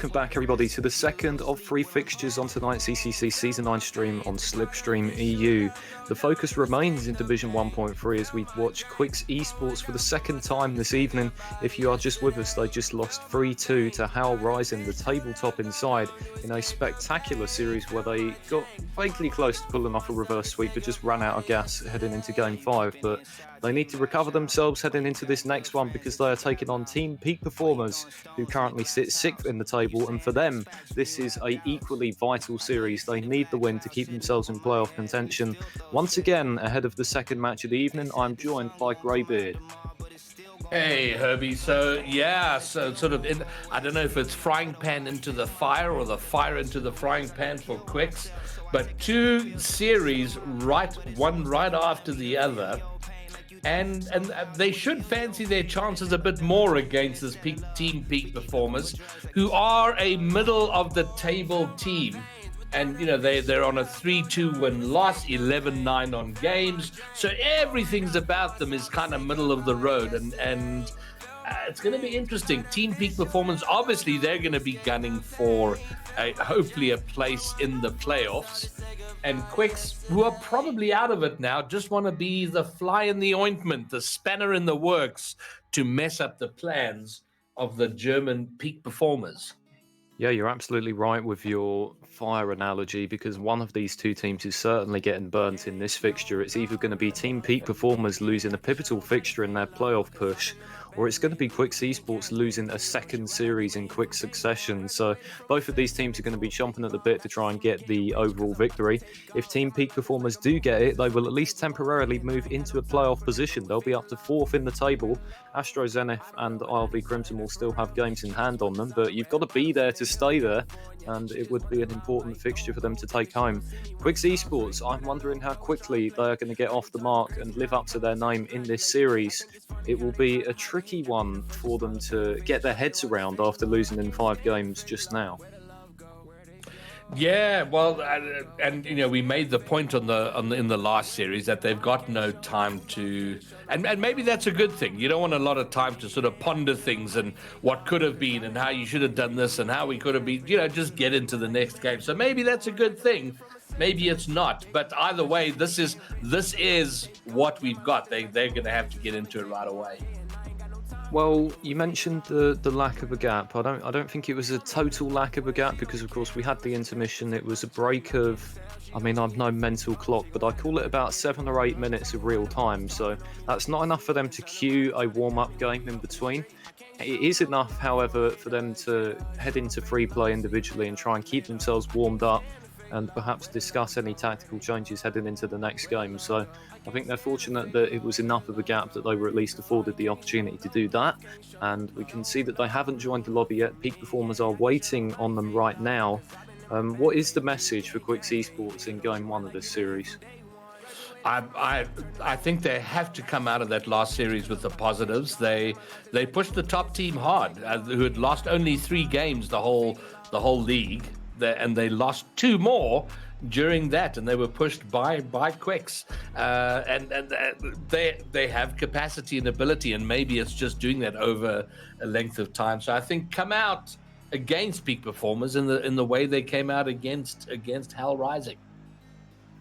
welcome back everybody to the second of 3 fixtures on tonight's ECC Season 9 stream on Slipstream EU. The focus remains in Division 1.3 as we watch Quixz Esports for the second time this evening. If you are just with us, they just lost 3-2 to Hal Rising, the tabletop inside, in a spectacular series where they got vaguely close to pulling off a reverse sweep but just ran out of gas heading into Game 5. But they need to recover themselves heading into this next one because they are taking on Team Peak Performers, who currently sit 6th in the table, and for them this is a equally vital series. They need the win to keep themselves in playoff contention. Once again, ahead of the second match of the evening, I'm joined by Greybeard. Hey Herbie, so sort of I don't know if it's frying pan into the fire or the fire into the frying pan for Quixz, but 2 series one right after the other. And they should fancy their chances a bit more against this Team Peak Performers, who are a middle-of-the-table team. And, you know, they're on a 3-2 win loss, 11-9 on games. So everything's about them is kind of middle of the road. And it's going to be interesting. Team Peak Performance, obviously, they're going to be gunning for hopefully a place in the playoffs. And Quixz, who are probably out of it now, just want to be the fly in the ointment, the spanner in the works to mess up the plans of the German Peak Performers. Yeah, you're absolutely right with your fire analogy, because one of these 2 teams is certainly getting burnt in this fixture. It's either going to be Team Peak Performers losing a pivotal fixture in their playoff push, or it's going to be Quixz Esports losing a second series in quick succession. So both of these teams are going to be chomping at the bit to try and get the overall victory. If Team Peak Performers do get it, they will at least temporarily move into a playoff position. They'll be up to 4th in the table. Astro Zenith and ILV Crimson will still have games in hand on them, but you've got to be there to stay there, and it would be an important fixture for them to take home. Quixz Esports, I'm wondering how quickly they are going to get off the mark and live up to their name in this series. It will be a tricky one for them to get their heads around after losing in 5 games just now. Yeah, well, and you know, we made the point in the last series that they've got no time to, and maybe that's a good thing. You don't want a lot of time to sort of ponder things and what could have been and how you should have done this and how we could have been. You know, just get into the next game. So maybe that's a good thing. Maybe it's not. But either way, this is what we've got. They're going to have to get into it right away. Well, you mentioned the lack of a gap. I don't think it was a total lack of a gap, because of course we had the intermission. It was a break of, I mean, I've no mental clock, but I call it about 7 or 8 minutes of real time. So that's not enough for them to cue a warm-up game in between. It is enough, however, for them to head into free play individually and try and keep themselves warmed up and perhaps discuss any tactical changes heading into the next game. So I think they're fortunate that it was enough of a gap that they were at least afforded the opportunity to do that. And we can see that they haven't joined the lobby yet. Peak Performers are waiting on them right now. What is the message for Quixz Esports in Game 1 of this series? I think they have to come out of that last series with the positives. They pushed the top team hard, who had lost only 3 games the whole league. And they lost 2 more during that, and they were pushed by Quixz. And they have capacity and ability, and maybe it's just doing that over a length of time. So I think come out against Peak Performers in the way they came out against Hal Rising.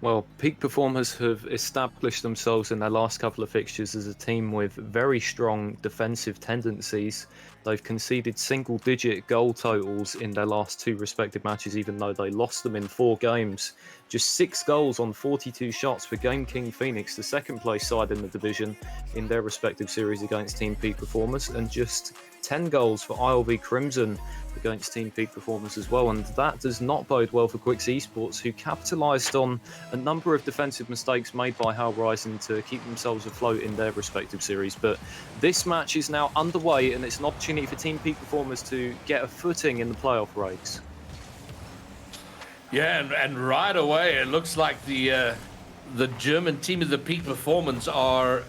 Well, Peak Performers have established themselves in their last couple of fixtures as a team with very strong defensive tendencies. They've conceded single-digit goal totals in their last 2 respective matches, even though they lost them in 4 games. Just 6 goals on 42 shots for Game King Phoenix, the second-place side in the division, in their respective series against Team Peak Performers, and just 10 goals for ILV Crimson against Team Peak Performers as well. And that does not bode well for Quixz Esports, who capitalised on a number of defensive mistakes made by Hal Rising to keep themselves afloat in their respective series. But this match is now underway, and it's an opportunity for Team Peak Performers to get a footing in the playoff race. Yeah, and right away it looks like the German team of the Peak Performance are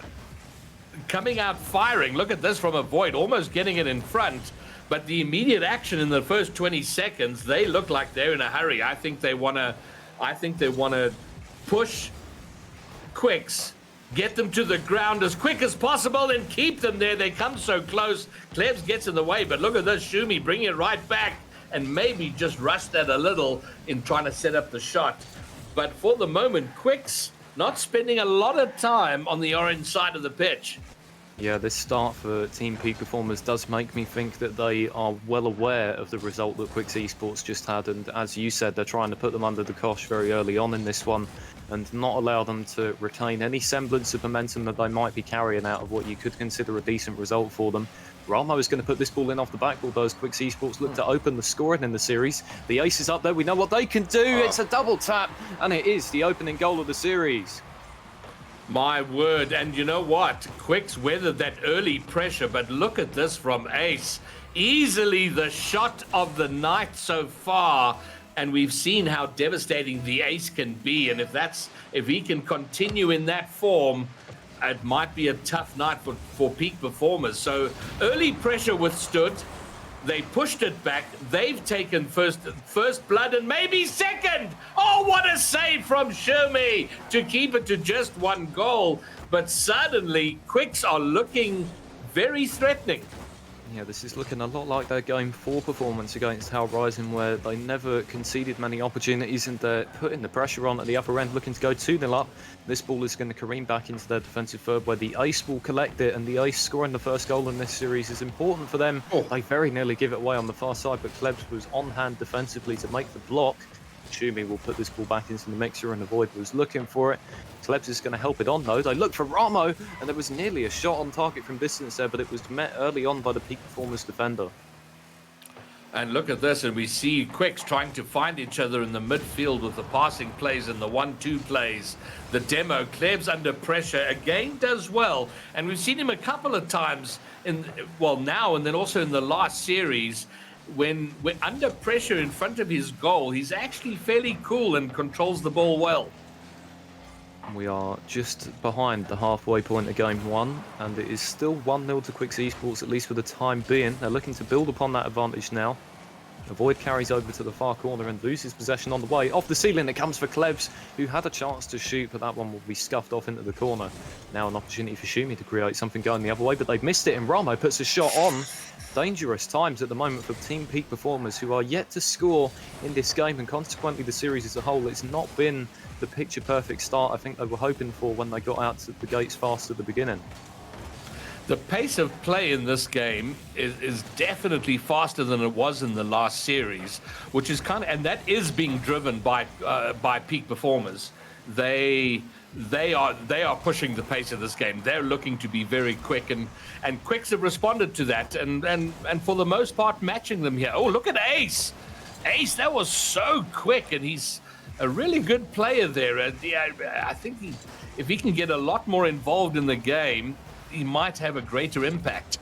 coming out firing. Look at this from a void, almost getting it in front. But the immediate action in the first 20 seconds, they look like they're in a hurry. I think they want to push Quixz, get them to the ground as quick as possible and keep them there. They come so close. Klebs gets in the way, but look at this, Shumi bringing it right back. and maybe just rush that a little in trying to set up the shot. But for the moment, Quixz not spending a lot of time on the orange side of the pitch. Yeah, this start for Team Peak Performers does make me think that they are well aware of the result that Quixz Esports just had, and as you said, they're trying to put them under the cosh very early on in this one and not allow them to retain any semblance of momentum that they might be carrying out of what you could consider a decent result for them. Ramo is going to put this ball in off the backboard, though, as Quixz Esports look to open the scoring in the series. The ace is up there. We know what they can do. It's a double tap, and it is the opening goal of the series. My word, and you know what? Quixz weathered that early pressure, but look at this from Ace. Easily the shot of the night so far, and we've seen how devastating the Ace can be, and if he can continue in that form, it might be a tough night for Peak Performers. So early pressure withstood. They pushed it back. They've taken first blood and maybe second. Oh, what a save from Shermy to keep it to just one goal. But suddenly, Quixz are looking very threatening. Yeah, this is looking a lot like their Game 4 performance against Hal Rising, where they never conceded many opportunities and they're putting the pressure on at the upper end, looking to go 2-0 up. This ball is going to careen back into their defensive third, where the ace will collect it, and the ace scoring the first goal in this series is important for them. They very nearly give it away on the far side, but Quixz was on hand defensively to make the block. Shumi will put this ball back into the mixer, and Avoid was looking for it. Quixz is going to help it on, though. They look for Ramo, and there was nearly a shot on target from distance there, but it was met early on by the Peak Performance defender. And look at this, and we see Quixz trying to find each other in the midfield with the passing plays and the 1-2 plays. The demo, Quixz under pressure, again does well. And we've seen him a couple of times, now and then also in the last series, when we're under pressure in front of his goal, he's actually fairly cool and controls the ball well. We are just behind the halfway point of Game 1, and it is still 1-0 to Quixz Esports, at least for the time being. They're looking to build upon that advantage now. Avoid carries over to the far corner and loses possession on the way. Off the ceiling it comes for Quixz, who had a chance to shoot, but that one will be scuffed off into the corner. Now an opportunity for Shumi to create something going the other way, but they've missed it, and Ramo puts a shot on. Dangerous times at the moment for Team Peak Performers, who are yet to score in this game, and consequently the series as a whole, it's not been the picture-perfect start I think they were hoping for when they got out to the gates fast at the beginning. The pace of play in this game is definitely faster than it was in the last series, which is and that is being driven by Peak Performers. They are pushing the pace of this game. They're looking to be very quick, and Quixz have responded to that, and for the most part matching them here. Oh, look at Ace! Ace, that was so quick, and he's a really good player there. I think if he can get a lot more involved in the game, he might have a greater impact.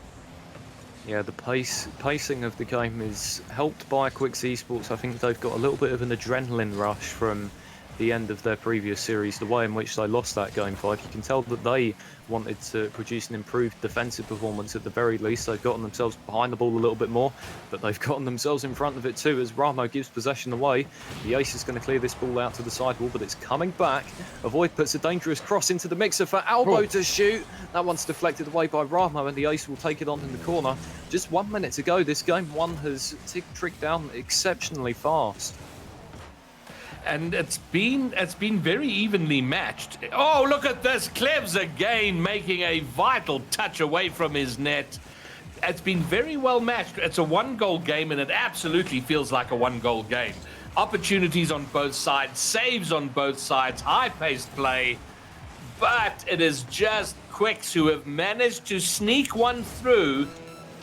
Yeah, the pacing of the game is helped by Quixz Esports. I think they've got a little bit of an adrenaline rush from the end of their previous series, the way in which they lost that Game 5. You can tell that they wanted to produce an improved defensive performance at the very least. They've gotten themselves behind the ball a little bit more, but they've gotten themselves in front of it too, as Ramo gives possession away. The ace is going to clear this ball out to the sidewall, but it's coming back. Avoid puts a dangerous cross into the mixer for Albo to shoot. That one's deflected away by Ramo, and the ace will take it on in the corner. Just 1 minute to go. This Game 1 has ticked down exceptionally fast. And it's been very evenly matched. Oh, look at this. Quixz again making a vital touch away from his net. It's been very well matched. It's a one-goal game, and it absolutely feels like a one-goal game. Opportunities on both sides, saves on both sides, high-paced play. But it is just Quixz who have managed to sneak one through.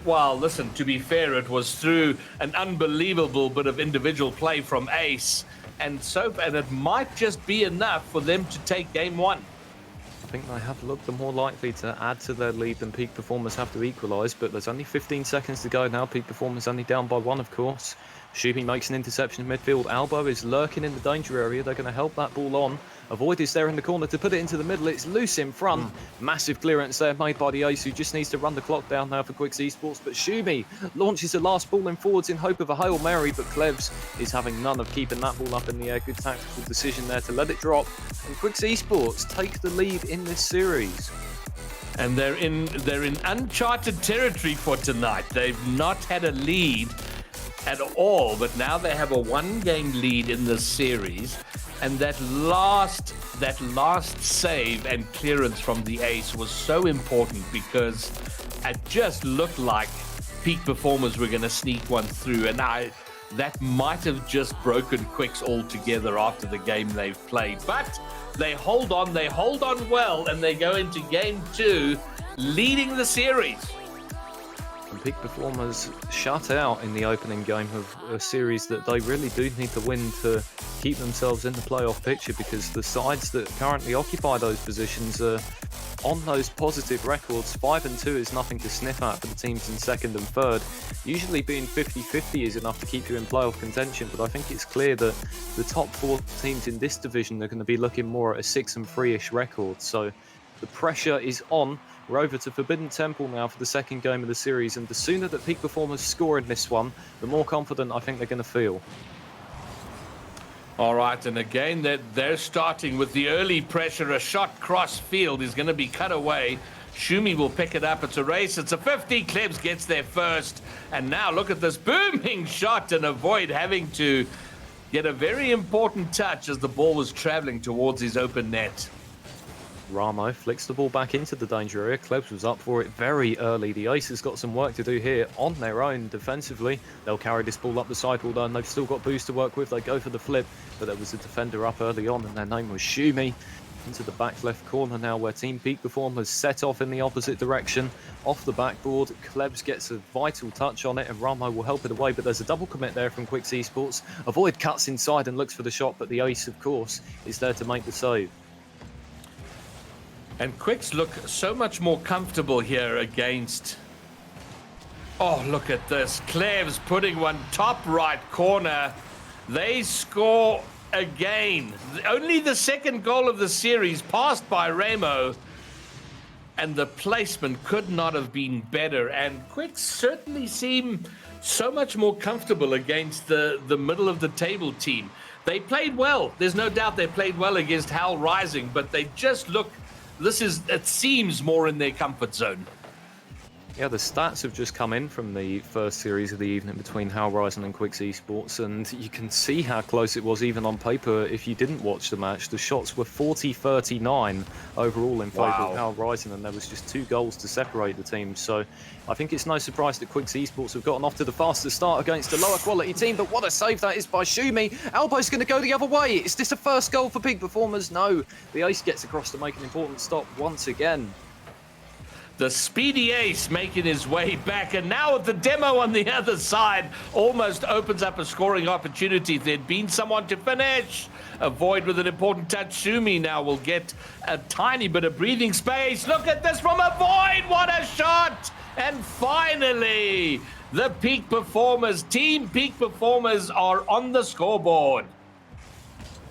Well, listen, to be fair, it was through an unbelievable bit of individual play from Ace. And it might just be enough for them to take Game 1. I think they have looked the more likely to add to their lead than Peak Performers have to equalise, but there's only 15 seconds to go now. Peak Performers only down by 1, of course. Shumi makes an interception in midfield. Albo is lurking in the danger area. They're going to help that ball on. Avoid is there in the corner to put it into the middle. It's loose in front. Massive clearance there made by the ace, who just needs to run the clock down now for Quixz Esports. But Shumi launches the last ball in forwards in hope of a Hail Mary, but Quixz is having none of keeping that ball up in the air. Good tactical decision there to let it drop. And Quixz Esports take the lead in this series. And they're in uncharted territory for tonight. They've not had a lead at all, but now they have a 1-game lead in this series, and that last save and clearance from the ace was so important because it just looked like Peak Performers were going to sneak one through, and that might have just broken Quixz altogether after the game they've played. But they hold on well, and they go into game 2 leading the series. And Peak Performers shut out in the opening game of a series that they really do need to win to keep themselves in the playoff picture, because the sides that currently occupy those positions are on those positive records. 5-2 is nothing to sniff at for the teams in 2nd and 3rd. Usually being 50-50 is enough to keep you in playoff contention, but I think it's clear that the top 4 teams in this division are going to be looking more at a 6-3-ish record. So the pressure is on. We're over to Forbidden Temple now for the 2nd game of the series, and the sooner that Peak Performers score in this one, the more confident I think they're going to feel. All right, and again, they're starting with the early pressure. A shot cross field is going to be cut away. Shumi will pick it up. It's a race. It's a 50. Klebs gets there first. And now look at this booming shot, and avoid having to get a very important touch as the ball was traveling towards his open net. Ramo flicks the ball back into the danger area. Klebs was up for it very early. The Ace has got some work to do here on their own defensively. They'll carry this ball up the sideboard, and they've still got boost to work with. They go for the flip, but there was a defender up early on, and their name was Shumi. Into the back left corner now, where Team Peak Performers set off in the opposite direction. Off the backboard, Klebs gets a vital touch on it, and Ramo will help it away, but there's a double commit there from Quixz Esports. Avoid cuts inside and looks for the shot, but the Ace, of course, is there to make the save. And Quixz look so much more comfortable here against... Oh, look at this. Klebs putting one top right corner. They score again. Only the 2nd goal of the series, passed by Ramo. And the placement could not have been better. And Quixz certainly seem so much more comfortable against the middle of the table team. They played well. There's no doubt they played well against Hal Rising, but they just look... it seems more in their comfort zone. Yeah, the stats have just come in from the first series of the evening between Hal Rising and Quixz Esports, and you can see how close it was even on paper if you didn't watch the match. The shots were 40-39 overall in favour of Hal Rising, and there was just 2 goals to separate the teams. So I think it's no surprise that Quixz Esports have gotten off to the fastest start against a lower quality team, but what a save that is by Shumi. Albo's going to go the other way. Is this a first goal for Peak Performers? No. The Ace gets across to make an important stop once again. The speedy Ace making his way back, and now with the demo on the other side, almost opens up a scoring opportunity. If there'd been someone to finish. Avoid with an important touch. Shumi now will get a tiny bit of breathing space. Look at this from Avoid. What a shot! And finally, the Peak Performers, Team Peak Performers, are on the scoreboard.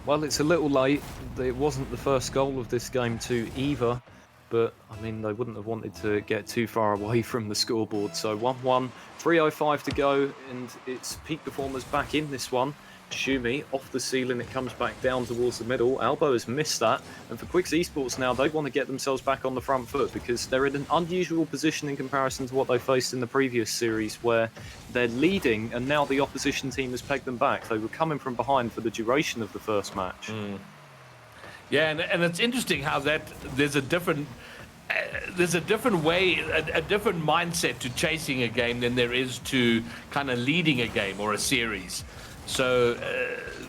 Well, it's a little late. It wasn't the first goal of this game too either. But, I mean, they wouldn't have wanted to get too far away from the scoreboard. So 1-1, 3:05 to go, and it's Peak Performers back in this one. Shumi off the ceiling, it comes back down towards the middle. Albo has missed that. And for Quixz Esports now, they want to get themselves back on the front foot because they're in an unusual position in comparison to what they faced in the previous series, where they're leading and now the opposition team has pegged them back. They were coming from behind for the duration of the first match. Yeah, and it's interesting how there's a different way, a different mindset to chasing a game than there is to kind of leading a game or a series. So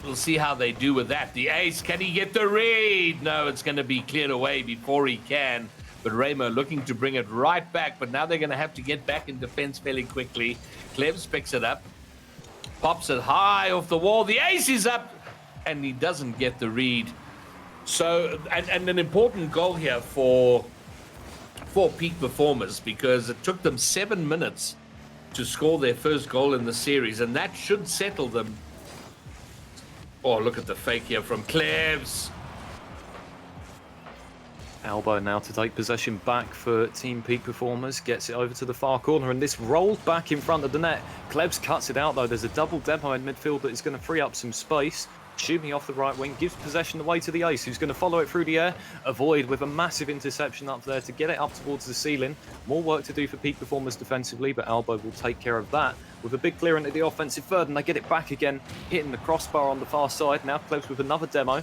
we'll see how they do with that. The Ace, can he get the read? No, it's going to be cleared away before he can. But Ramo looking to bring it right back, but now they're going to have to get back in defense fairly quickly. Klebs picks it up, pops it high off the wall. The Ace is up, and he doesn't get the read. So, and an important goal here for Peak Performers, because it took them 7 minutes to score their first goal in the series, and that should settle them. Oh, look at the fake here from Klebs. Albo now to take possession back for Team Peak Performers, gets it over to the far corner, and this rolled back in front of the net. Klebs cuts it out though. There's a double demo in midfield that is going to free up some space. Shumi off the right wing, gives possession away to the Ace, who's going to follow it through the air. Avoid with a massive interception up there to get it up towards the ceiling. More work to do for Peak Performers defensively, but Albo will take care of that. with a big clearance at the offensive third, and they get it back again, hitting the crossbar on the far side. Now Quixz with another demo.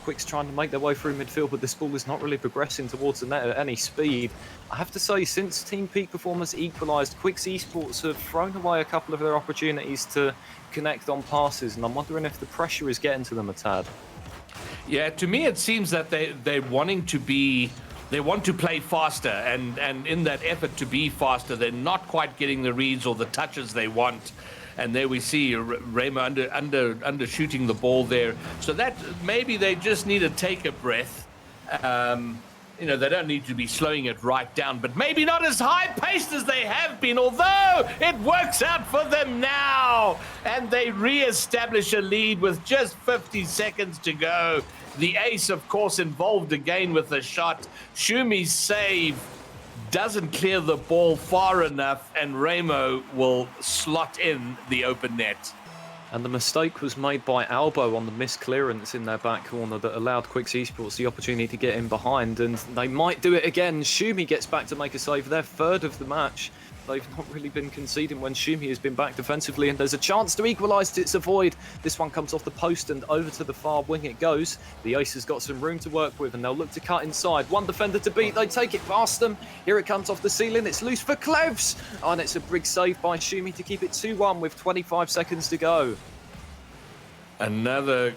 Quixz trying to make their way through midfield, but this ball is not really progressing towards the net at any speed. I have to say, since Team Peak Performance equalised, Quixz Esports have thrown away a couple of their opportunities to connect on passes, and I'm wondering if the pressure is getting to them a tad. Yeah, to me it seems that they're wanting to be... They want to play faster, and in that effort to be faster, they're not quite getting the reads or the touches they want. And there we see Raymo undershooting the ball there. So that maybe they just need to take a breath. You know, they don't need to be slowing it right down, but maybe not as high-paced as they have been, although it works out for them now. And they re-establish a lead with just 50 seconds to go. The ace, of course, involved again with a shot. Shumi's save doesn't clear the ball far enough, and Raymo will slot in the open net. And the mistake was made by Albo on the missed clearance in their back corner that allowed Quixz Esports the opportunity to get in behind, and they might do it again. Shumi gets back to make a save, their third of the match. They've not really been conceding when Shumi has been back defensively, and there's a chance to equalise. It's a void. This one comes off the post and over to the far wing it goes. The Ace has got some room to work with, and they'll look to cut inside. One defender to beat. They take it past them. Here it comes off the ceiling. It's loose for Quixz. Oh, and it's a big save by Shumi to keep it 2-1 with 25 seconds to go. Another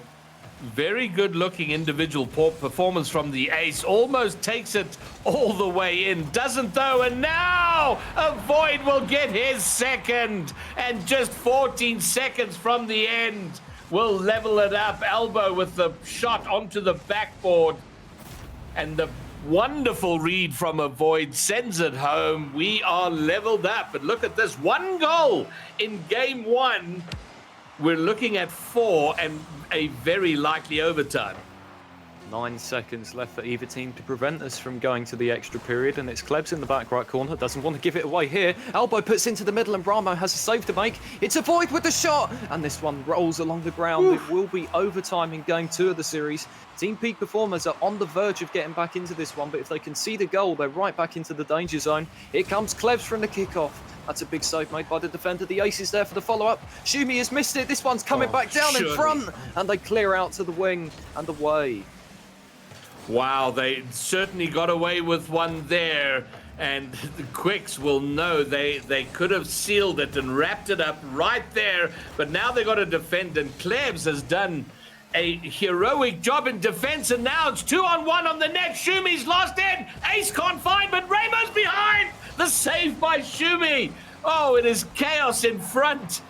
very good-looking individual performance from the Ace. Almost takes it all the way in. Doesn't though, and now a Void will get his second. And just 14 seconds from the end will level it up. Elbow with the shot onto the backboard. And the wonderful read from a Void sends it home. We are leveled up. But look at this, 1 goal in game 1. We're looking at 4 and a very likely overtime. 9 seconds left for either team to prevent us from going to the extra period, and it's Quixz in the back right corner, doesn't want to give it away here. Elbow puts into the middle, and Bramo has a save to make. It's a Void with the shot, and this one rolls along the ground. It will be overtime in game 2 of the series. Team Peak Performers are on the verge of getting back into this one, but if they concede a goal, they're right back into the danger zone. Here comes Quixz from the kickoff. That's a big save made by the defender. The Ace is there for the follow-up. Shumi has missed it. This one's coming back down in front, and they clear out to the wing and away. Wow, they certainly got away with one there, and the Quixz will know they could have sealed it and wrapped it up right there, but now they got to defend, and Quixz has done a heroic job in defense, and now it's 2-on-1 on the net. Shumi's lost in. Ace can't find, but Raymo's behind. The save by Shumi. Oh, it is chaos in front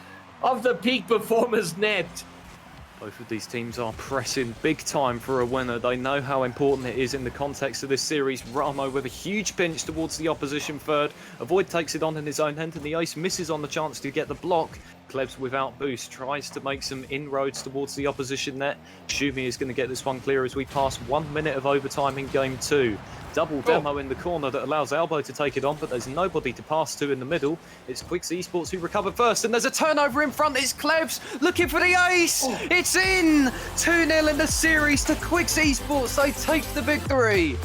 of the Peak Performers net. Both of these teams are pressing big time for a winner. They know how important it is in the context of this series. Ramo with a huge pinch towards the opposition third. Avoid takes it on in his own end, and the Ace misses on the chance to get the block. Quixz without boost tries to make some inroads towards the opposition net. Shumi is going to get this one clear as we pass 1 minute of overtime in game 2. Double demo in the corner that allows Albo to take it on, but there's nobody to pass to in the middle. It's Quixz Esports who recover first, and there's a turnover in front. It's Quixz looking for the ace. It's in! 2-0 in the series to Quixz Esports. They take the victory.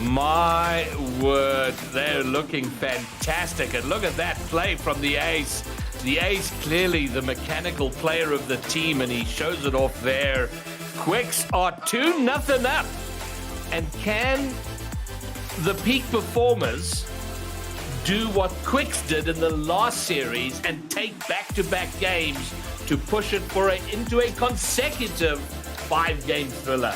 My word, they're looking fantastic. And look at that play from the Ace. The Ace clearly the mechanical player of the team, and he shows it off there. Quixz are 2-0 up. And can the Peak Performers do what Quixz did in the last series and take back-to-back games to push it into a consecutive 5-game thriller?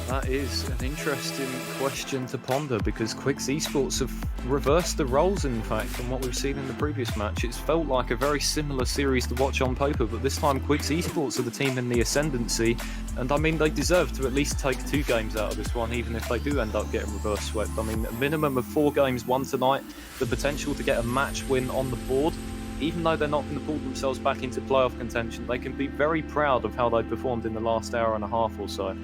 That is an interesting question to ponder, because Quixz Esports have reversed the roles, in fact, from what we've seen in the previous match. It's felt like a very similar series to watch on paper, but this time Quixz Esports are the team in the ascendancy, and I mean, they deserve to at least take 2 games out of this one, even if they do end up getting reverse swept. I mean, a minimum of 4 games won tonight, the potential to get a match win on the board. Even though they're not going to pull themselves back into playoff contention, they can be very proud of how they performed in the last hour and a half or so.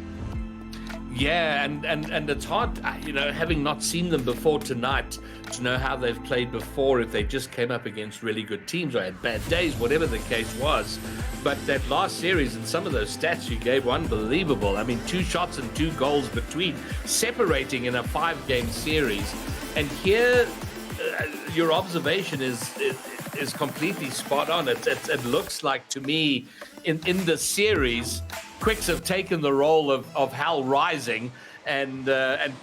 Yeah, and it's hard, you know, having not seen them before tonight, to know how they've played before, if they just came up against really good teams or had bad days, whatever the case was. But that last series and some of those stats you gave were unbelievable. I mean, 2 shots and 2 goals between, separating in a 5-game series. And here, your observation is is completely spot on. It looks like to me in the series, Quixz have taken the role of Hell Rising, and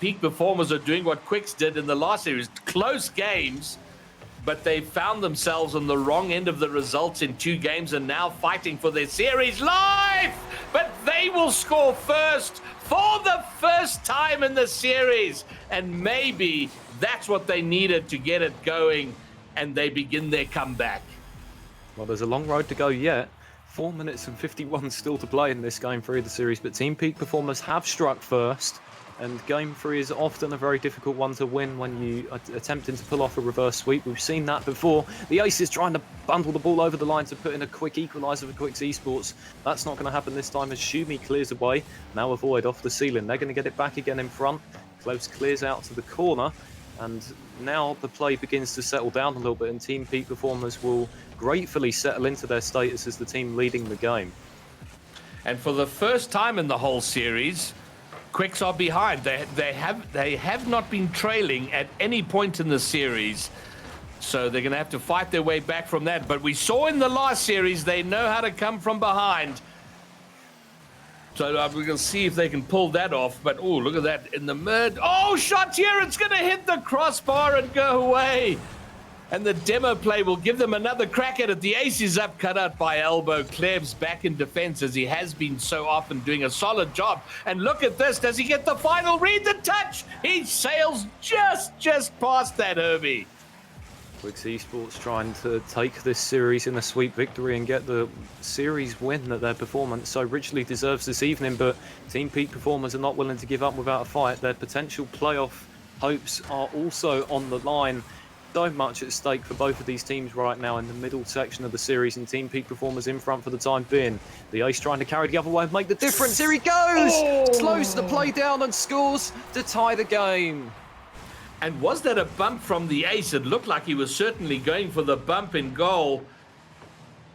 Peak Performers are doing what Quixz did in the last series. Close games, but they found themselves on the wrong end of the results in 2 games and now fighting for their series life. But they will score first for the first time in the series. And maybe that's what they needed to get it going, and they begin their comeback. Well, there's a long road to go yet. 4 minutes and 51 still to play in this game 3 of the series, but Team Peak Performers have struck first. And game 3 is often a very difficult one to win when you are attempting to pull off a reverse sweep. We've seen that before. The Ace is trying to bundle the ball over the line to put in a quick equaliser for Quixz Esports. That's not going to happen this time as Shumi clears away. Now Avoid off the ceiling. They're going to get it back again in front. Close clears out to the corner. And now the play begins to settle down a little bit, and Team Peak Performers will gratefully settle into their status as the team leading the game. And for the first time in the whole series, Quixz are behind. They have not been trailing at any point in the series, so they're going to have to fight their way back from that. But we saw in the last series they know how to come from behind. So we're going to see if they can pull that off. But oh, look at that in the mid. Oh, shot here! It's going to hit the crossbar and go away. And the demo play will give them another crack at it. The Ace is up, cut out by elbow. Klebs back in defense as he has been so often, doing a solid job. And look at this. Does he get the final read? The touch. He sails just past that, Herbie. Quixz Esports trying to take this series in a sweep victory and get the series win that their performance so richly deserves this evening. But Team Peak Performers are not willing to give up without a fight. Their potential playoff hopes are also on the line. So much at stake for both of these teams right now in the middle section of the series, and Team Peak Performers in front for the time being. The Ace trying to carry the other way and make the difference. Here he goes! Oh! Slows the play down and scores to tie the game. And was that a bump from the Ace? It looked like he was certainly going for the bump in goal.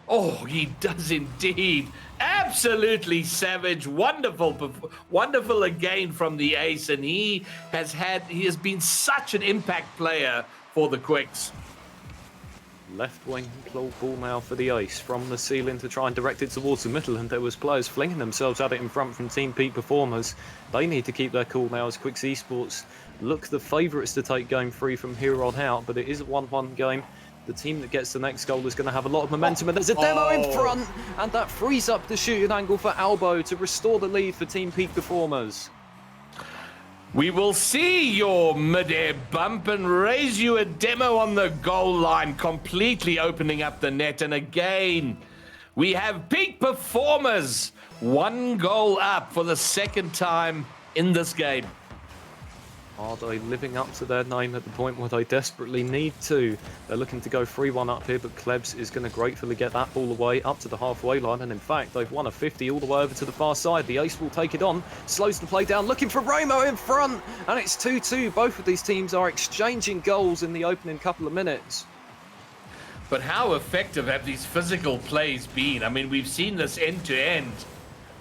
Oh, he does indeed. Absolutely savage. Wonderful again from the Ace, and he has been such an impact player for the Quixz. Left wing ball now for the Ace from the ceiling to try and direct it towards the middle, and there was players flinging themselves at it in front from Team Peak Performers. They need to keep their cool now as Quixz Esports look the favourites to take game 3 from here on out, but it is a 1-1 game. The team that gets the next goal is going to have a lot of momentum, and there's a demo in front, and that frees up the shooting angle for Albo to restore the lead for Team Peak Performers. We will see your mid-air bump and raise you a demo on the goal line, completely opening up the net. And again, we have Peak Performers 1 goal up for the second time in this game. Are they living up to their name at the point where they desperately need to? They're looking to go 3-1 up here, but Klebs is going to gratefully get that ball away up to the halfway line. And in fact, they've won a 50 all the way over to the far side. The Ace will take it on, slows the play down, looking for Romo in front. And it's 2-2. Both of these teams are exchanging goals in the opening couple of minutes. But how effective have these physical plays been? I mean, we've seen this end-to-end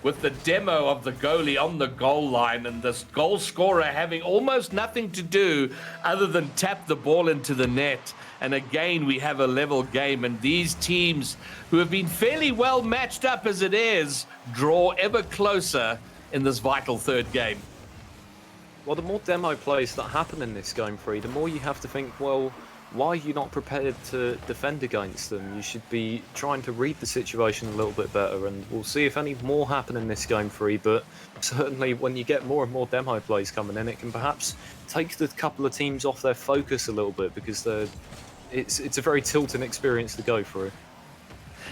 with the demo of the goalie on the goal line, and this goal scorer having almost nothing to do other than tap the ball into the net. And again, we have a level game, and these teams who have been fairly well matched up as it is, draw ever closer in this vital third game. Well, the more demo plays that happen in this game 3, the more you have to think, well, why are you not prepared to defend against them? You should be trying to read the situation a little bit better, and we'll see if any more happen in this game 3, but certainly when you get more and more demo plays coming in, it can perhaps take the couple of teams off their focus a little bit, because it's a very tilting experience to go through.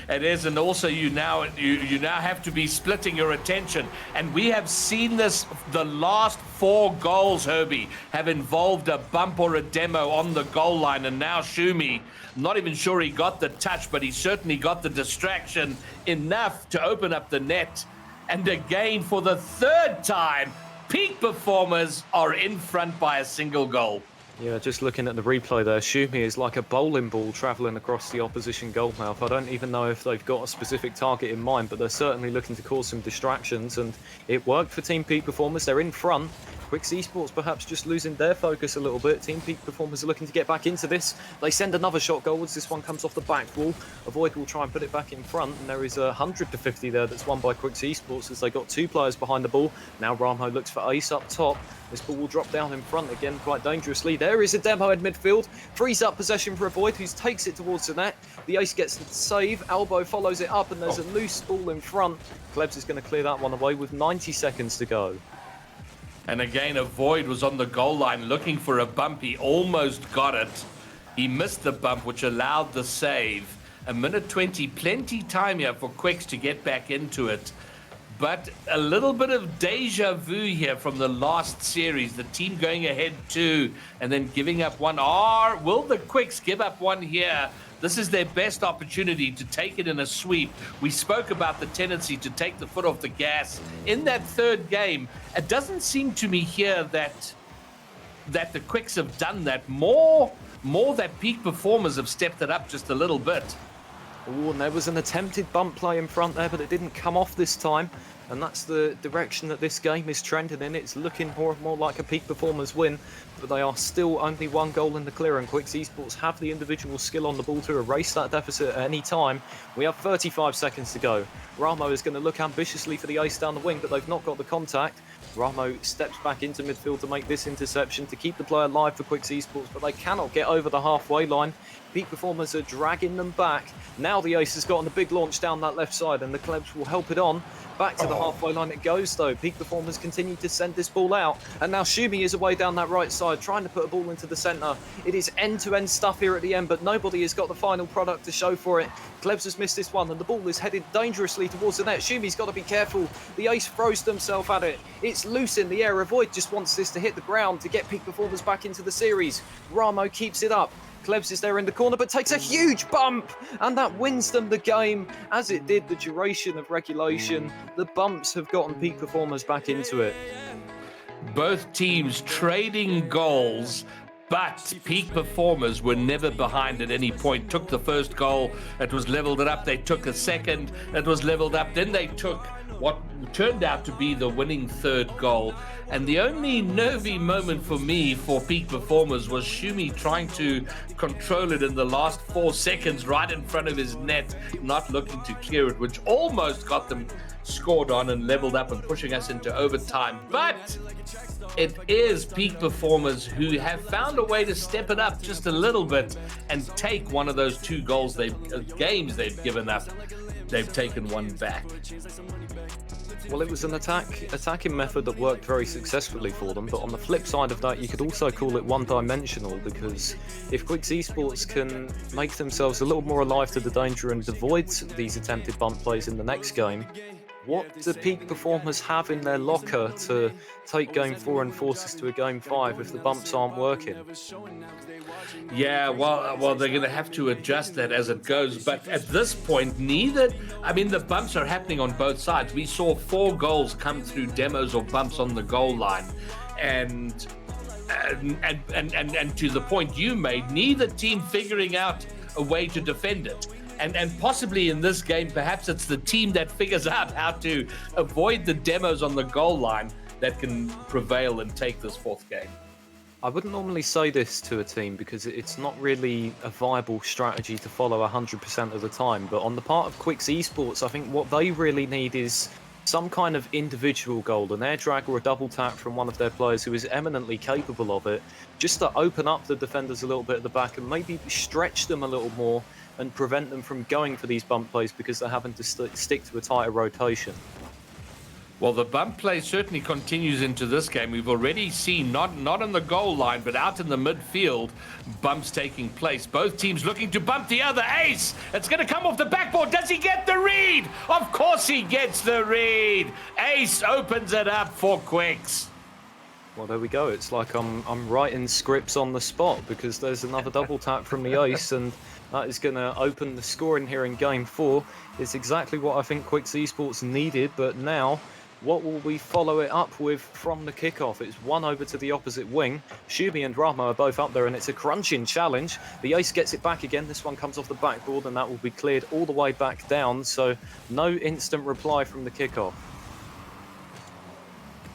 It is, and also you now have to be splitting your attention. And we have seen this, the last 4 goals, Herbie, have involved a bump or a demo on the goal line. And now Shumi, I'm not even sure he got the touch, but he certainly got the distraction enough to open up the net. And again, for the 3rd time, Peak Performers are in front by a single goal. Yeah, just looking at the replay there, Shumi is like a bowling ball travelling across the opposition goalmouth. I don't even know if they've got a specific target in mind, but they're certainly looking to cause some distractions, and it worked for Team Peak Performers. They're in front. Quixz Esports perhaps just losing their focus a little bit. Team Peak Performers are looking to get back into this. They send another shot goalwards. This one comes off the back wall. Avoid will try and put it back in front, and there is 100 to 50 there that's won by Quixz Esports as they got 2 players behind the ball. Now Ramo looks for Ace up top. This ball will drop down in front again quite dangerously. There is a demo in midfield. Frees up possession for Avoid, who takes it towards the net. The Ace gets the save. Elbow follows it up, and there's a loose ball in front. Quixz is going to clear that one away with 90 seconds to go. And again, Avoid was on the goal line looking for a bump. He almost got it. He missed the bump, which allowed the save. A minute 20, plenty time here for Quixz to get back into it. But a little bit of deja vu here from the last series. The team going ahead 2 and then giving up 1. Will the Quixz give up 1 here? This is their best opportunity to take it in a sweep. We spoke about the tendency to take the foot off the gas in that third game. It doesn't seem to me here that the Quixz have done that. More that Peak Performers have stepped it up just a little bit. Oh, and there was an attempted bump play in front there, but it didn't come off this time. And that's the direction that this game is trending in. It's looking more and more like a Peak Performers win, but they are still only 1 goal in the clear, and Quixz Esports have the individual skill on the ball to erase that deficit at any time. We have 35 seconds to go. Ramo is going to look ambitiously for the ace down the wing, but they've not got the contact. Ramo steps back into midfield to make this interception to keep the play alive for Quixz Esports, but they cannot get over the halfway line. Peak Performers are dragging them back. Now the ace has gotten a big launch down that left side, and the Quixz will help it on. Back to the halfway line it goes, though. Peak Performers continue to send this ball out, and now Shumi is away down that right side, trying to put a ball into the centre. It is end-to-end stuff here at the end, but nobody has got the final product to show for it. Quixz has missed this one, and the ball is headed dangerously towards the net. Shumi's got to be careful. The ace throws themselves at it. It's loose in the air. Avoid just wants this to hit the ground to get Peak Performers back into the series. Ramo keeps it up. Quixz is there in the corner, but takes a huge bump, and that wins them the game, as it did the duration of regulation. The bumps have gotten Peak Performers back into it. Both teams trading goals, but Peak Performers were never behind at any point. Took the first goal, it was leveled it up. They took a second, it was leveled up. Then they took what turned out to be the winning third goal. And the only nervy moment for me for Peak Performers was Shumi trying to control it in the last 4 seconds right in front of his net, not looking to clear it, which almost got them scored on and leveled up and pushing us into overtime. But it is Peak Performers who have found a way to step it up just a little bit and take one of those 2 goals games they've given up. They've taken 1 back. Well, it was an attacking method that worked very successfully for them, but on the flip side of that, you could also call it one-dimensional, because if Quixz Esports can make themselves a little more alive to the danger and avoid these attempted bump plays in the next game, what do Peak Performers have in their locker to take game 4 and force us to a game 5 if the bumps aren't working? Yeah, well, they're going to have to adjust that as it goes. But at this point, the bumps are happening on both sides. We saw 4 goals come through demos or bumps on the goal line. And to the point you made, neither team figuring out a way to defend it. And possibly in this game, perhaps it's the team that figures out how to avoid the demos on the goal line that can prevail and take this 4th game. I wouldn't normally say this to a team because it's not really a viable strategy to follow 100% of the time, but on the part of Quixz Esports, I think what they really need is some kind of individual goal, an air drag or a double tap from one of their players who is eminently capable of it, just to open up the defenders a little bit at the back and maybe stretch them a little more and prevent them from going for these bump plays because they're having to stick to a tighter rotation. Well, the bump play certainly continues into this game. We've already seen, not on the goal line, but out in the midfield, bumps taking place. Both teams looking to bump the other. Ace! It's going to come off the backboard. Does he get the read? Of course he gets the read. Ace opens it up for Quixz. Well, there we go. It's like I'm writing scripts on the spot because there's another double tap from the ace, and that is going to open the scoring here in game 4. It's exactly what I think Quixz Esports needed, but now what will we follow it up with from the kickoff? It's one over to the opposite wing. Shumi and Ramo are both up there, and it's a crunching challenge. The ace gets it back again. This one comes off the backboard, and that will be cleared all the way back down, so no instant reply from the kickoff.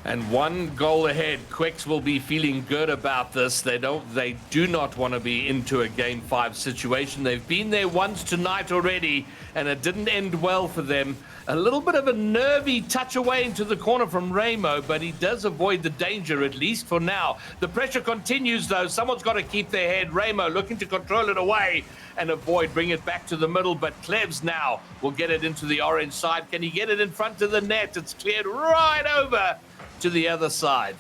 And one goal ahead. Quixz will be feeling good about this. They do not want to be into a game 5 situation. They've been there once tonight already, and it didn't end well for them. A little bit of a nervy touch away into the corner from Ramo, but he does avoid the danger, at least for now. The pressure continues, though. Someone's got to keep their head. Ramo looking to control it away and avoid, bring it back to the middle, but Quixz now will get it into the orange side. Can he get it in front of the net? It's cleared right over to the other side.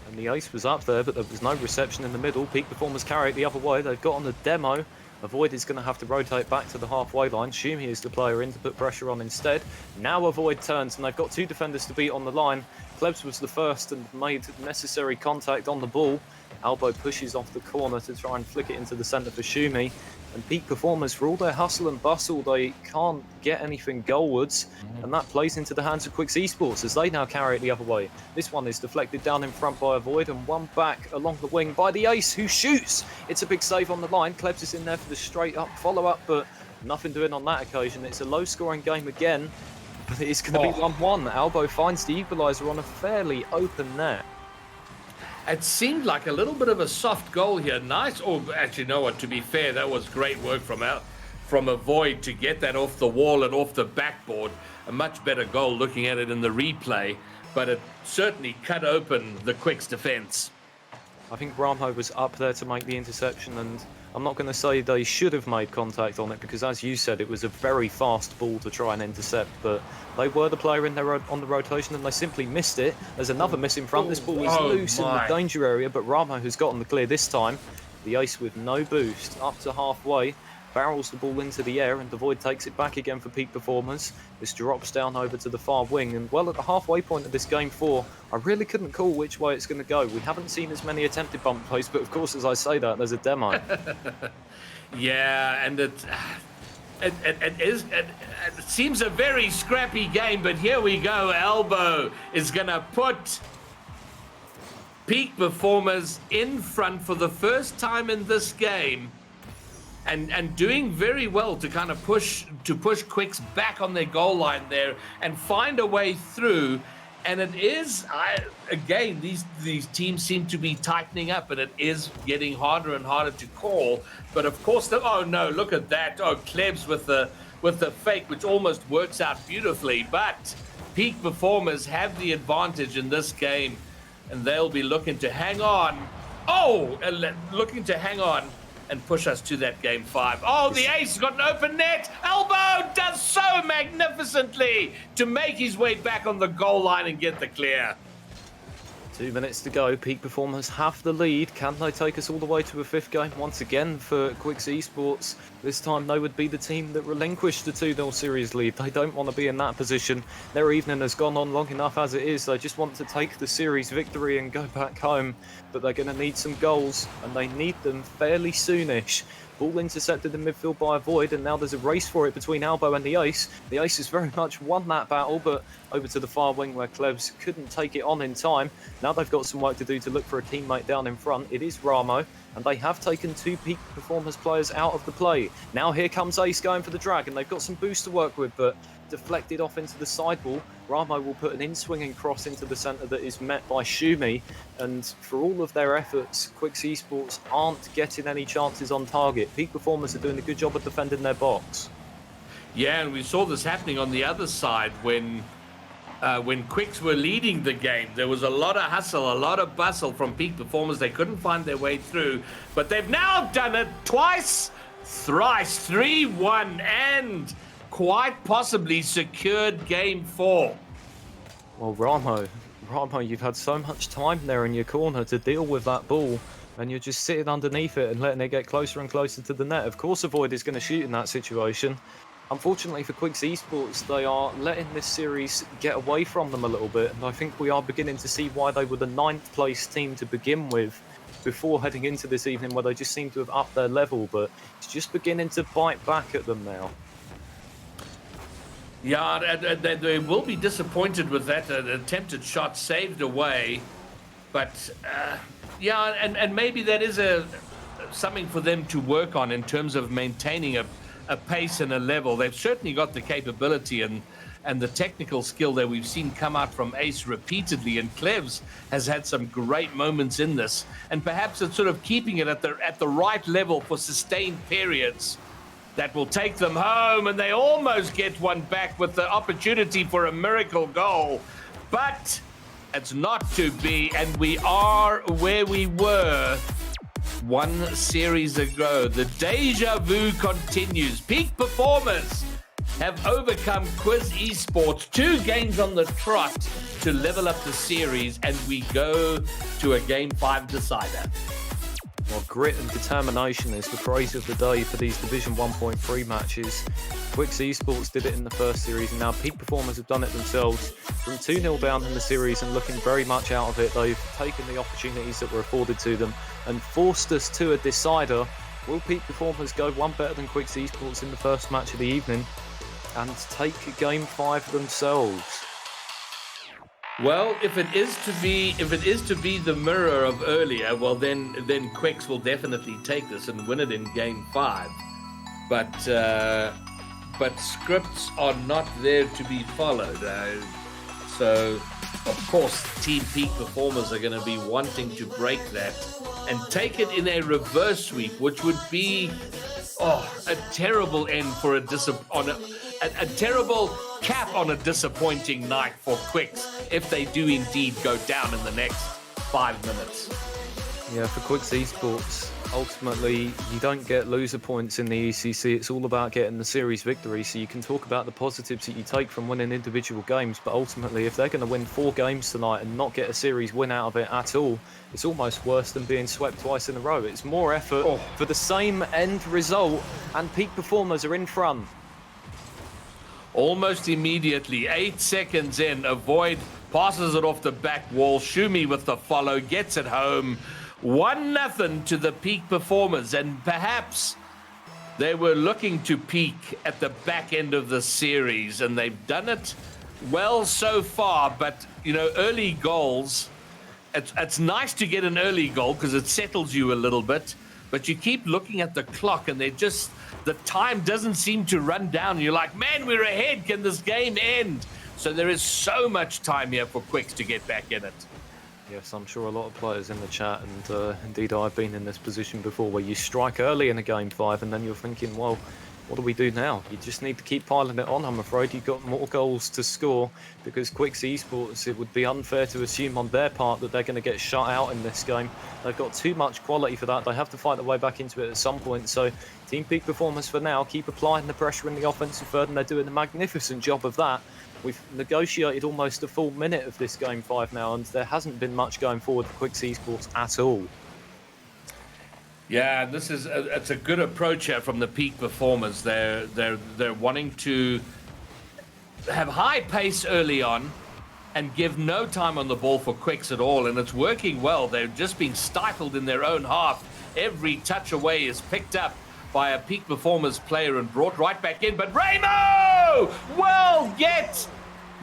And the ace was up there, but there was no reception in the middle. Peak Performers carry it the other way. They've got on the demo. Avoid is going to have to rotate back to the halfway line. Shumi is the player in to put pressure on instead. Now Avoid turns, and they've got 2 defenders to beat on the line. Quixz was the first and made necessary contact on the ball. Albo pushes off the corner to try and flick it into the centre for Shumi. And Peak Performers, for all their hustle and bustle, they can't get anything goalwards. And that plays into the hands of Quixz Esports as they now carry it the other way. This one is deflected down in front by Avoid and one back along the wing by the ace, who shoots. It's a big save on the line. Quixz is in there for the straight up follow-up, but nothing doing on that occasion. It's a low-scoring game again, but it's going to be 1-1. Albo finds the equaliser on a fairly open net. It seemed like a little bit of a soft goal here. Nice. Oh, actually, no what? To be fair, that was great work from Avoid to get that off the wall and off the backboard. A much better goal looking at it in the replay, but it certainly cut open the Quixz defense. I think Ramo was up there to make the interception, and I'm not going to say they should have made contact on it because, as you said, it was a very fast ball to try and intercept, but they were the player in there on the rotation and they simply missed it. There's another miss in front. This ball is loose in the danger area, but Ramo has gotten the clear this time. The ace with no boost, up to halfway, barrels the ball into the air, and the Void takes it back again for Peak Performers. This drops down over to the far wing, and well, at the halfway point of this game 4, I really couldn't call which way it's going to go. We haven't seen as many attempted bump plays, but of course, as I say that, there's a demo. Yeah, and it seems a very scrappy game, but here we go. Elbow is going to put Peak Performers in front for the first time in this game. And doing very well to kind of push Quixz back on their goal line there and find a way through. And it is, again, these teams seem to be tightening up, and it is getting harder and harder to call. But of course, oh no, look at that! Oh, Quixz with the fake, which almost works out beautifully. But Peak Performers have the advantage in this game, and they'll be looking to hang on. Oh, looking to hang on and push us to that game 5. Oh, the ace got an open net. Elbow does so magnificently to make his way back on the goal line and get the clear. 2 minutes to go. Peak Performers have the lead. Can they take us all the way to a 5th game? Once again for Quixz Esports. This time they would be the team that relinquished the 2-0 series lead. They don't want to be in that position. Their evening has gone on long enough as it is. They just want to take the series victory and go back home. But they're going to need some goals, and they need them fairly soonish. Ball intercepted in midfield by Avoid, and now there's a race for it between Albo and the ace. The ace has very much won that battle, but over to the far wing where Quixz couldn't take it on in time. Now they've got some work to do to look for a teammate down in front. It is Ramo, and they have taken 2 Peak Performers players out of the play. Now here comes Ace going for the drag, and they've got some boost to work with, but deflected off into the sidewall. Ramo will put an in-swinging cross into the centre that is met by Shumi, and for all of their efforts, Quixz Esports aren't getting any chances on target. Peak Performers are doing a good job of defending their box. Yeah, and we saw this happening on the other side when Quixz were leading the game. There was a lot of hustle, a lot of bustle from Peak Performers. They couldn't find their way through, but they've now done it twice, thrice, 3-1, and quite possibly secured game 4. Well, Ramo, you've had so much time there in your corner to deal with that ball, and you're just sitting underneath it and letting it get closer and closer to the net. Of course, Avoid is going to shoot in that situation. Unfortunately for Quixz Esports, they are letting this series get away from them a little bit, and I think we are beginning to see why they were the 9th place team to begin with before heading into this evening, where they just seem to have upped their level, but it's just beginning to bite back at them now. Yeah, they will be disappointed with that attempted shot saved away. But, yeah, and maybe that is something for them to work on in terms of maintaining a pace and a level. They've certainly got the capability, and and the technical skill that we've seen come out from Ace repeatedly, and Quixz has had some great moments in this, and perhaps it's sort of keeping it at the right level for sustained periods that will take them home, and they almost get one back with the opportunity for a miracle goal, but it's not to be, and we are where we were one series ago. The deja vu continues. Peak performers have overcome Quixz Esports 2 games on the trot to level up the series, and we go to a Game 5 decider. Well, grit and determination is the phrase of the day for these Division 1.3 matches. Quixz Esports did it in the first series, and now Peak Performers have done it themselves. From 2-0 down in the series and looking very much out of it, they've taken the opportunities that were afforded to them and forced us to a decider. Will Peak Performers go one better than Quixz Esports in the first match of the evening and take Game 5 themselves? Well, if it is to be the mirror of earlier, well then Quixz will definitely take this and win it in Game 5. But scripts are not there to be followed. So of course Team Peak Performers are going to be wanting to break that and take it in a reverse sweep, which would be a terrible end for a terrible cap on a disappointing night for Quixz if they do indeed go down in the next 5 minutes. Yeah, for Quixz Esports, ultimately you don't get loser points in the ECC. It's all about getting the series victory. So you can talk about the positives that you take from winning individual games, but ultimately if they're going to win 4 games tonight and not get a series win out of it at all, it's almost worse than being swept twice in a row. It's more effort for the same end result, and Peak Performers are in front. Almost immediately, 8 seconds in, Avoid passes it off the back wall. Shumi with the follow, gets it home. 1-0 to the Peak Performers, and perhaps they were looking to peak at the back end of the series, and they've done it well so far. But, you know, early goals, it's nice to get an early goal because it settles you a little bit, but you keep looking at the clock and the time doesn't seem to run down. You're like, man, we're ahead. Can this game end? So there is so much time here for Quixz to get back in it. Yes, I'm sure a lot of players in the chat, and indeed I've been in this position before, where you strike early in a Game 5 and then you're thinking, well, what do we do now? You just need to keep piling it on. I'm afraid you've got more goals to score, because Quixz Esports, it would be unfair to assume on their part that they're going to get shut out in this game. They've got too much quality for that. They have to fight their way back into it at some point. So Team Peak Performers for now keep applying the pressure in the offensive third, and they're doing a magnificent job of that. We've negotiated almost a full minute of this Game 5 now, and there hasn't been much going forward for Quixz Esports at all. Yeah, it's a good approach here from the Peak Performers. They're wanting to have high pace early on and give no time on the ball for Quixz at all, and it's working well. They're just being stifled in their own half. Every touch away is picked up by a Peak Performers player and brought right back in. But Ramo will get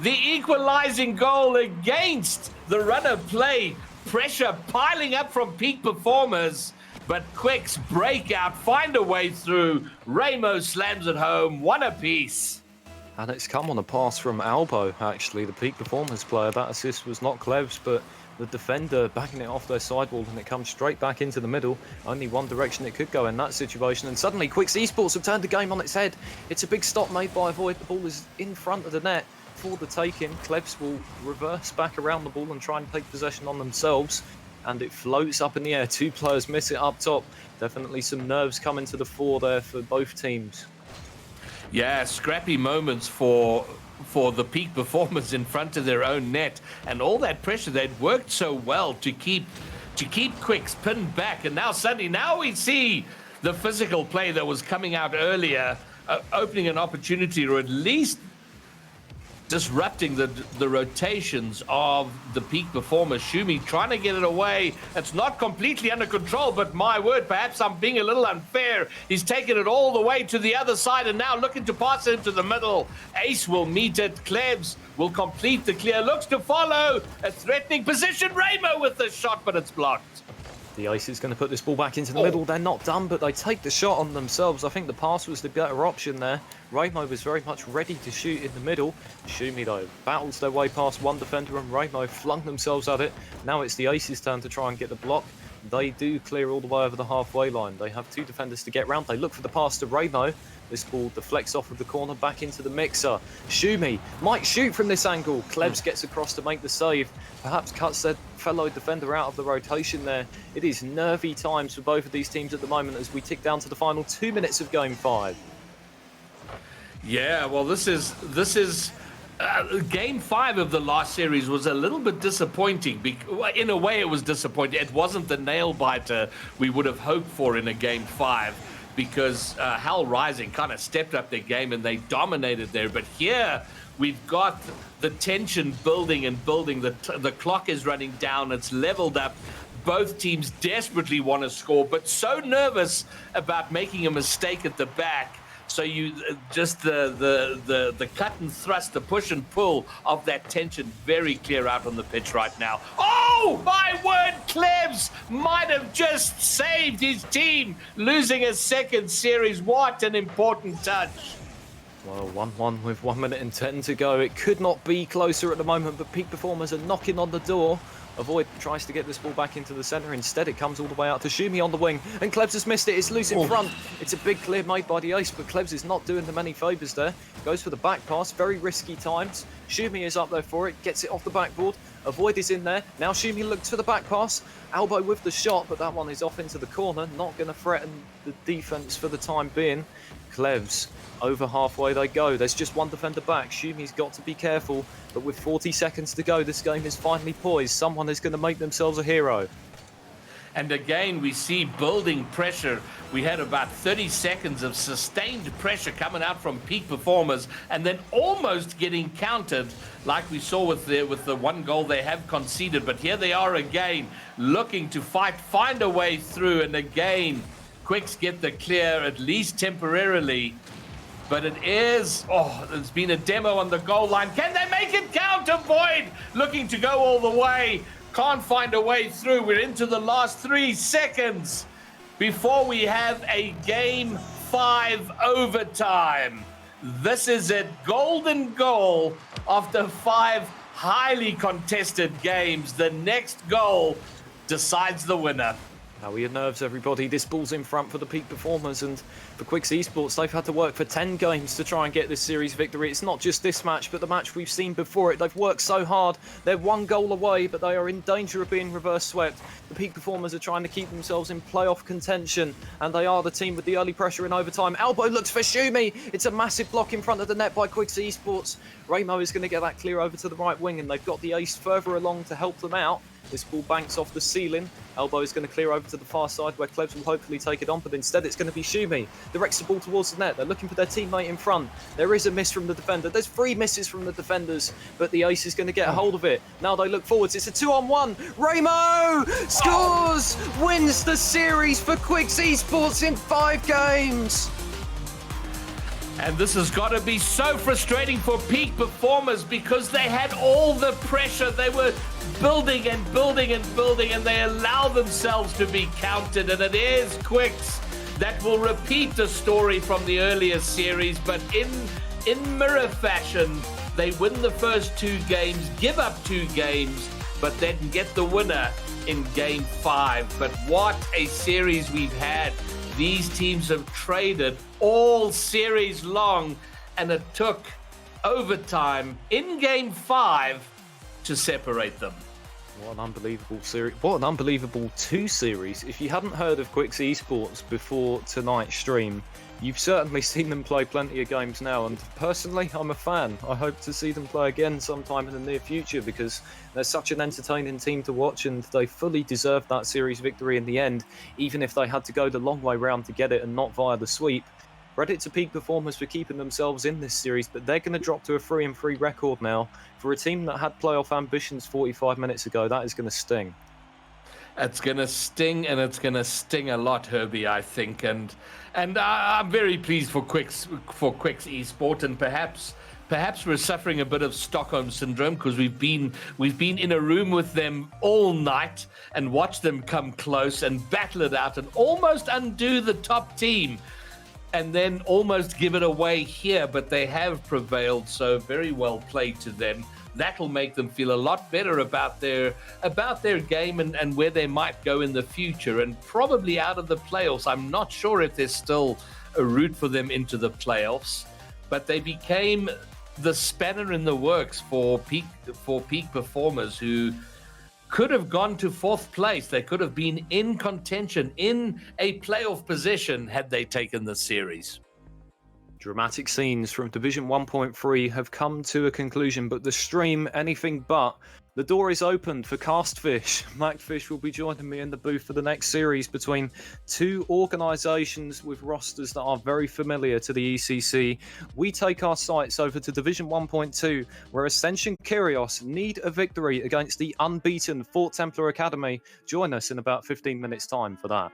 the equalizing goal against the runner play. Pressure piling up from Peak Performers, but Quixz break out, find a way through. Ramo slams it home, 1 apiece. And it's come on a pass from Albo, actually, the Peak Performance player. That assist was not Quixz, but the defender backing it off their sidewall, and it comes straight back into the middle. Only one direction it could go in that situation, and suddenly Quixz Esports have turned the game on its head. It's a big stop made by Avoid. The ball is in front of the net for the taking. Quixz will reverse back around the ball and try and take possession on themselves, and it floats up in the air. 2 players miss it up top. Definitely some nerves coming to the fore there for both teams. Yeah, scrappy moments for the Peak Performers in front of their own net, and all that pressure. They'd worked so well to keep Quixz pinned back, and now suddenly we see the physical play that was coming out earlier, opening an opportunity, or at least disrupting the rotations of the Peak Performers. Shumi trying to get it away. It's not completely under control, but my word, perhaps I'm being a little unfair. He's taken it all the way to the other side and now looking to pass it into the middle. Ace will meet it. Quixz will complete the clear. Looks to follow. A threatening position. Ramo with the shot, but it's blocked. The Ace is going to put this ball back into the middle. They're not done, but they take the shot on themselves. I think the pass was the better option there. Ramo was very much ready to shoot in the middle. Shumi, though, battles their way past one defender, and Ramo flung themselves at it. Now it's the Ace's turn to try and get the block. They do clear all the way over the halfway line. They have two defenders to get round. They look for the pass to Ramo. This ball deflects off of the corner back into the mixer. Shumi might shoot from this angle. Quixz gets across to make the save. Perhaps cuts their fellow defender out of the rotation there. It is nervy times for both of these teams at the moment as we tick down to the final 2 minutes of Game 5. Yeah, well, this is Game 5 of the last series was a little bit disappointing. In a way, it was disappointing. It wasn't the nail-biter we would have hoped for in a Game 5. Because Hell Rising kind of stepped up their game and they dominated there. But here we've got the tension building and building. The clock is running down. It's leveled up. Both teams desperately want to score, but so nervous about making a mistake at the back. So you just the cut and thrust, the push and pull of that tension very clear out on the pitch right now. Oh, my word, Quixz might have just saved his team, losing a second series. What an important touch. Well, 1-1 with 1 minute and 10 to go. It could not be closer at the moment, but peak performers are knocking on the door. Avoid tries to get this ball back into the centre. Instead, it comes all the way out to Shumi on the wing. And Quixz has missed it. It's loose in front. It's a big clear made by the Ace, but Quixz is not doing them any favours there. Goes for the back pass. Very risky times. Shumi is up there for it. Gets it off the backboard. Avoid is in there. Now Shumi looks for the back pass. Elbow with the shot, but that one is off into the corner. Not going to threaten the defence for the time being. Quixz, over halfway they go. There's just one defender back. Shumi's got to be careful, but with 40 seconds to go, this game is finally poised. Someone is going to make themselves a hero. And again, we see building pressure. We had about 30 seconds of sustained pressure coming out from peak performers and then almost getting countered like we saw with the one goal they have conceded. But here they are again, looking to find a way through. And again, Quixz get the clear, at least temporarily. But it's been a demo on the goal line. Can they make it count? Avoid looking to go all the way. Can't find a way through. We're into the last 3 seconds before we have a Game 5 overtime. This is a golden goal after 5 highly contested games. The next goal decides the winner. How are your nerves, everybody? This ball's in front for the peak performers, and for Quixz Esports, they've had to work for 10 games to try and get this series victory. It's not just this match, but the match we've seen before it. They've worked so hard. They're 1 goal away, but they are in danger of being reverse swept. The peak performers are trying to keep themselves in playoff contention, and they are the team with the early pressure in overtime. Elbow looks for Shumi. It's a massive block in front of the net by Quixz Esports. Ramo is going to get that clear over to the right wing, and they've got the Ace further along to help them out. This ball banks off the ceiling. Elbow is going to clear over to the far side where Quixz will hopefully take it on, but instead it's going to be Shumi. Directs the ball towards the net. They're looking for their teammate in front. There is a miss from the defender. There's 3 misses from the defenders, but the Ace is going to get a hold of it. Now they look forwards. It's a 2-on-1. Ramo scores! Wins the series for Quixz Esports in 5 games. And this has got to be so frustrating for peak performers because they had all the pressure. They were building and building and building, and they allow themselves to be counted. And it is Quixz that will repeat the story from the earlier series, but in mirror fashion, they win the first 2 games, give up 2 games, but then get the winner in Game 5. But what a series we've had. These teams have traded all series long, and it took overtime in Game 5 to separate them. What an unbelievable series. What an unbelievable 2 series. If you hadn't heard of Quixz Esports before tonight's stream, you've certainly seen them play plenty of games now, and personally, I'm a fan. I hope to see them play again sometime in the near future because they're such an entertaining team to watch, and they fully deserved that series victory in the end, even if they had to go the long way round to get it and not via the sweep. Credit to peak performers for keeping themselves in this series, but they're going to drop to a 3-3 record now. For a team that had playoff ambitions 45 minutes ago, that is going to sting. It's going to sting, and it's going to sting a lot, Herbie, I think. And I'm very pleased for Quixz Esports, and perhaps perhaps we're suffering a bit of Stockholm syndrome because we've been in a room with them all night and watched them come close and battle it out and almost undo the top team and then almost give it away here, but they have prevailed, so very well played to them. That'll make them feel a lot better about their game and where they might go in the future, and probably out of the playoffs. I'm not sure if there's still a route for them into the playoffs, but they became the spanner in the works for peak performers who could have gone to fourth place. They could have been in contention, in a playoff position, had they taken the series. Dramatic scenes from Division 1.3 have come to a conclusion, but the stream, anything but. The door is opened for Castfish. Macfish will be joining me in the booth for the next series between two organisations with rosters that are very familiar to the ECC. We take our sights over to Division 1.2, where Ascension Kyrios need a victory against the unbeaten Fort Templar Academy. Join us in about 15 minutes' time for that.